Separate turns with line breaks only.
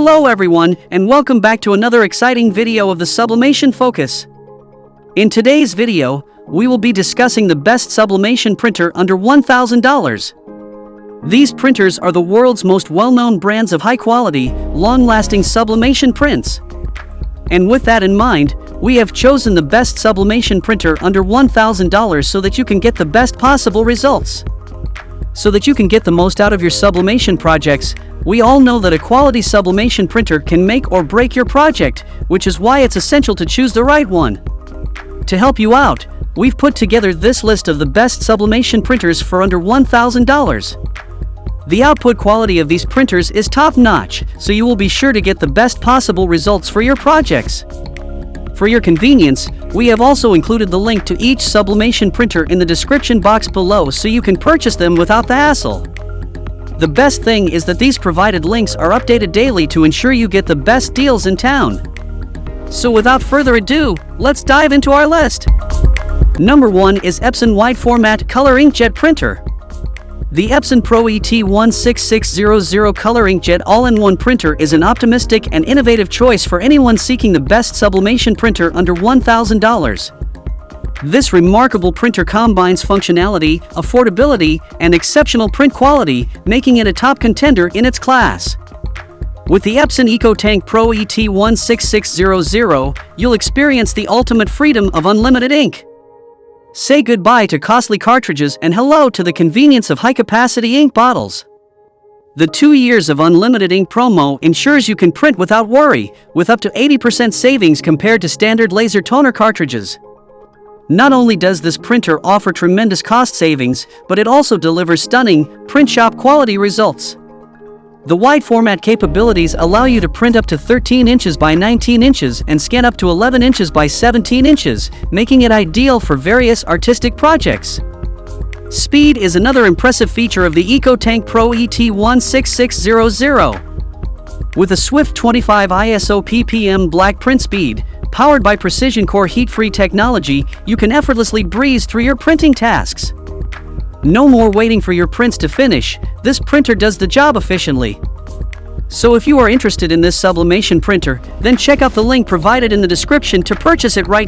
Hello everyone, and welcome back to another exciting video of the Sublimation Focus. In today's video, we will be discussing the best sublimation printer under $1,000. These printers are the world's most well-known brands of high-quality, long-lasting sublimation prints. And with that in mind, we have chosen the best sublimation printer under $1,000 so that you can get the best possible results. So that you can get the most out of your sublimation projects. We all know that a quality sublimation printer can make or break your project, which is why it's essential to choose the right one. To help you out, we've put together this list of the best sublimation printers for under $1,000. The output quality of these printers is top-notch, so you will be sure to get the best possible results for your projects. For your convenience, we have also included the link to each sublimation printer in the description box below so you can purchase them without the hassle. The best thing is that these provided links are updated daily to ensure you get the best deals in town. So without further ado, let's dive into our list. Number 1 is Epson Wide Format Color Inkjet Printer. The Epson Pro ET-16600 Color Inkjet All-in-One Printer is an optimistic and innovative choice for anyone seeking the best sublimation printer under $1,000. This remarkable printer combines functionality, affordability, and exceptional print quality, making it a top contender in its class. With the Epson EcoTank Pro ET-16600, you'll experience the ultimate freedom of unlimited ink. Say goodbye to costly cartridges and hello to the convenience of high-capacity ink bottles. The 2 years of unlimited ink promo ensures you can print without worry, with up to 80% savings compared to standard laser toner cartridges. Not only does this printer offer tremendous cost savings, but it also delivers stunning, print shop quality results. The wide format capabilities allow you to print up to 13 inches by 19 inches and scan up to 11 inches by 17 inches, making it ideal for various artistic projects. Speed is another impressive feature of the EcoTank Pro ET-16600. With a swift 25 ISO ppm black print speed, powered by PrecisionCore Heat-Free Technology, you can effortlessly breeze through your printing tasks. No more waiting for your prints to finish, this printer does the job efficiently. So if you are interested in this sublimation printer, then check out the link provided in the description to purchase it right now.